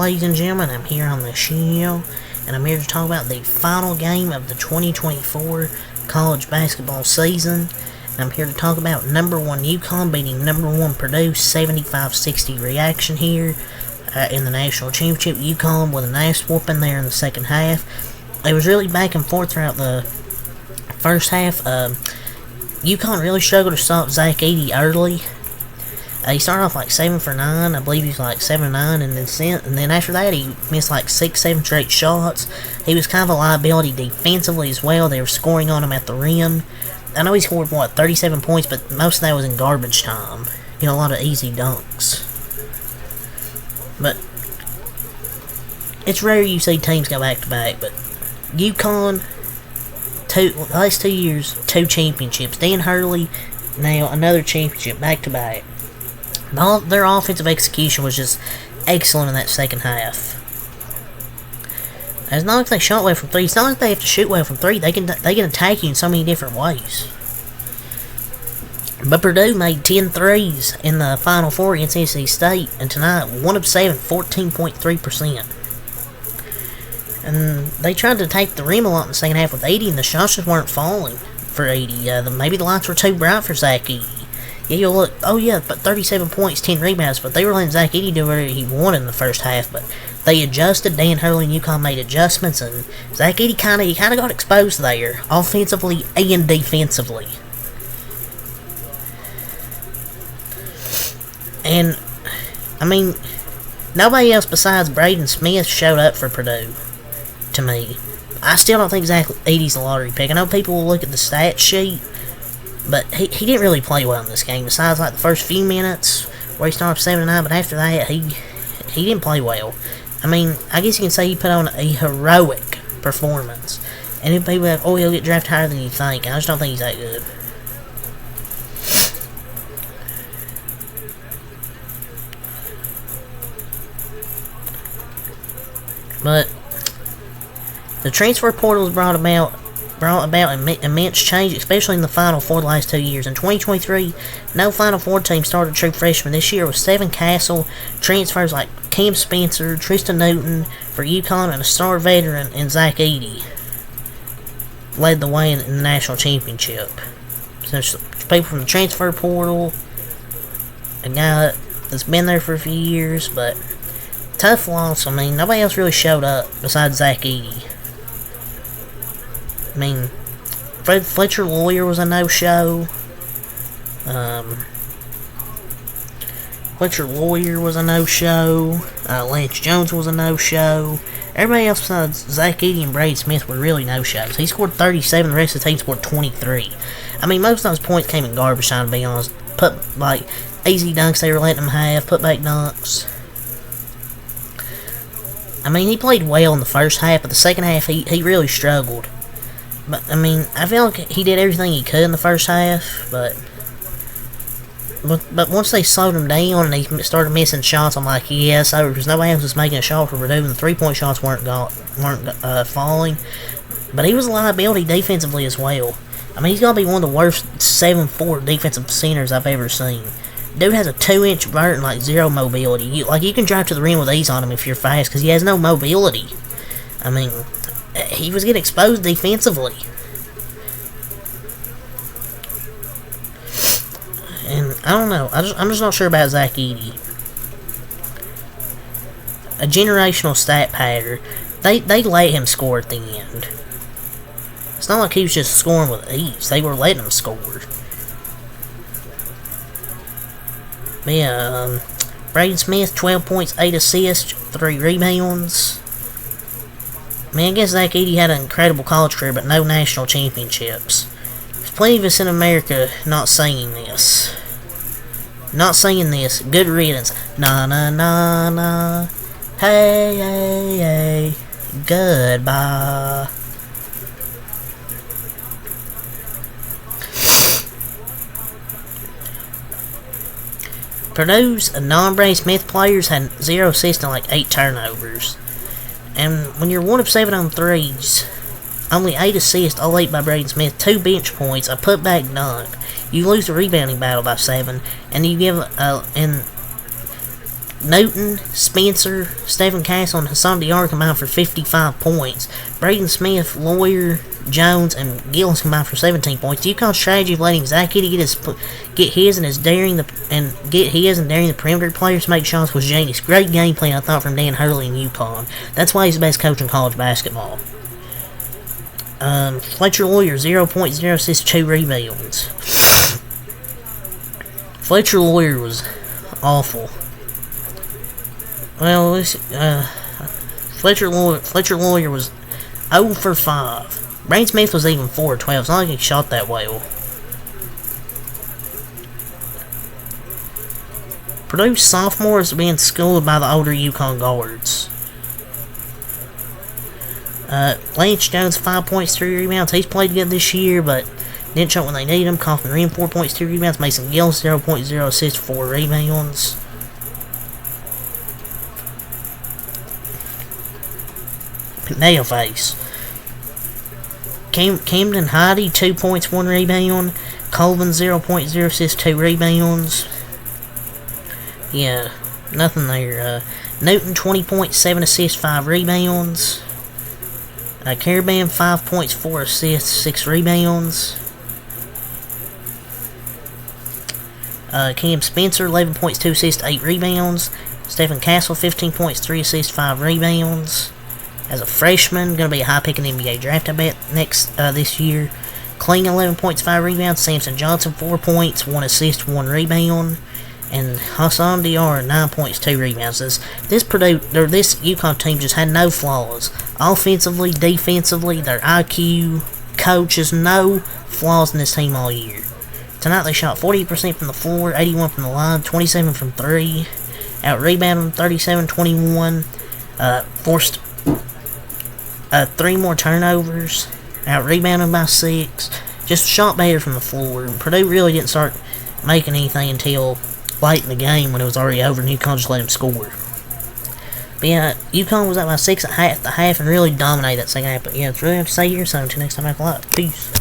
ladies and gentlemen. I'm here on the show, and I'm here to talk about the final game of the 2024 college basketball season. And I'm here to talk about number 1 Uconn beating number 1 Purdue 75-60 reaction here in the national championship. Uconn with an ass whooping there in the second half. It was really back and forth throughout the first half. Uconn really struggled to stop Zach Edey early. He started off like 7 for 9. I believe he was like 7 9, and then after that he missed like 6-7 straight shots. He was kind of a liability defensively as well. They were scoring on him at the rim. I know he scored 37 points, but most of that was in garbage time. You know, a lot of easy dunks. But it's rare you see teams go back to back. But Uconn, the last 2 years, 2 championships. Dan Hurley, now another championship back to back. Their offensive execution was just excellent in that second half. It's not like they shot well from 3. It's not like they have to shoot well from 3. They can attack you in so many different ways. But Purdue made 10 threes in the Final Four against NC State, and tonight 1 of 7, 14.3%. And they tried to take the rim a lot in the second half with Edey, and the shots just weren't falling for Edey. Maybe the lights were too bright for Zach Edey. Yeah, you'll look, but 37 points, 10 rebounds, but they were letting Zach Edey do whatever he wanted in the first half, but they adjusted. Dan Hurley and Uconn made adjustments, and Zach Edey kind of got exposed there, offensively and defensively. And, I mean, nobody else besides Braden Smith showed up for Purdue, to me. I still don't think Zach Edey's a lottery pick. I know people will look at the stat sheet, but he didn't really play well in this game, besides like the first few minutes where he started 7-9, but after that, he didn't play well. I mean, I guess you can say he put on a heroic performance. And if people have, he'll get drafted higher than you think. I just don't think he's that good. But the transfer portal has brought about immense change, especially in the Final Four the last 2 years. In 2023, no Final Four team started true freshmen. This year was 7 Castle transfers like Cam Spencer, Tristan Newton for Uconn, and a star veteran in Zach Edey led the way in the national championship. So people from the transfer portal, a guy that's been there for a few years, but tough loss. I mean, nobody else really showed up besides Zach Edey. I mean, Fletcher Lawyer was a no-show. Fletcher Lawyer was a no-show. Lance Jones was a no-show. Everybody else besides Zach Edey and Braden Smith were really no-shows. He scored 37, the rest of the team scored 23. I mean, most of those points came in garbage time, to be honest. Easy dunks they were letting them have, put-back dunks. I mean, he played well in the first half, but the second half, he really struggled. But, I mean, I feel like he did everything he could in the first half, but once they slowed him down and he started missing shots, I'm like, yeah, it's over, because nobody else was making a shot for Purdue, and the three-point shots weren't falling. But he was a liability defensively as well. I mean, he's going to be one of the worst 7'4" defensive centers I've ever seen. Dude has a 2-inch vert and like 0 mobility. You can drive to the rim with ease on him if you're fast, because he has no mobility. I mean, he was getting exposed defensively. And I don't know. I'm just not sure about Zach Edey. A generational stat pattern. They let him score at the end. It's not like he was just scoring with ease. They were letting him score. But yeah, Braden Smith, 12 points, 8 assists, 3 rebounds. I mean, I guess Zach Edey had an incredible college career, but no national championships. There's plenty of us in America not singing this. Not singing this. Good riddance. Na na na na. Hey, hey, hey. Goodbye. Purdue's non-Braden Smith players had 0 assists and like 8 turnovers. And when you're 1 of 7 on threes, only 8 assists, all 8 by Braden Smith, 2 bench points, a putback dunk. You lose the rebounding battle by 7, and you give Newton, Spencer, Stephen Castle, and Hassan Diarra combined for 55 points. Braden Smith, Lawyer, Jones, and Gillis combined for 17 points. UConn's strategy of letting Zach Edey get his and daring the perimeter players to make shots was genius. Great game plan, I thought, from Dan Hurley and UConn. That's why he's the best coach in college basketball. Fletcher Lawyer, 0 points, 0 assists, 2 rebounds. Fletcher Lawyer was awful. Well, Fletcher Lawyer was 0 for 5. Braden Smith was even 4 for 12. It's not like he shot that well. Purdue sophomores being schooled by the older UConn guards. Lance Jones, 5 points, 3 rebounds. He's played good this year, but didn't show when they need him. Kaufman Rim, 4 points, 2 rebounds. Mason Gillis, 0.0 assists, 4 rebounds. Nail face. Camden Heidi, 2 points, 1 rebound. Colvin, 0.0 assists, 2 rebounds. Yeah, nothing there. Newton, 20 points, 7 assists, 5 rebounds. Caravan, 5 points, 4 assists, 6 rebounds. Cam Spencer, 11 points, 2 assists, 8 rebounds. Stephen Castle, 15 points, 3 assists, 5 rebounds. As a freshman, going to be a high pick in the NBA draft, I bet, this year. Kling, 11 points, 5 rebounds. Samson Johnson, 4 points, 1 assist, 1 rebound. And Hassan Diarra, 9 points, 2 rebounds. This UConn team just had no flaws. Offensively, defensively, their IQ, coaches, no flaws in this team all year. Tonight they shot 40% from the floor, 81 from the line, 27 from 3. Out-rebounded 37-21. Forced 3 more turnovers. Out-rebounded by 6. Just shot better from the floor. Purdue really didn't start making anything until late in the game when it was already over and UConn just let him score. But yeah, UConn was up by 6 at the half and really dominated that second half. But yeah, it's really have to say here, so until next time, I have a lot. Peace.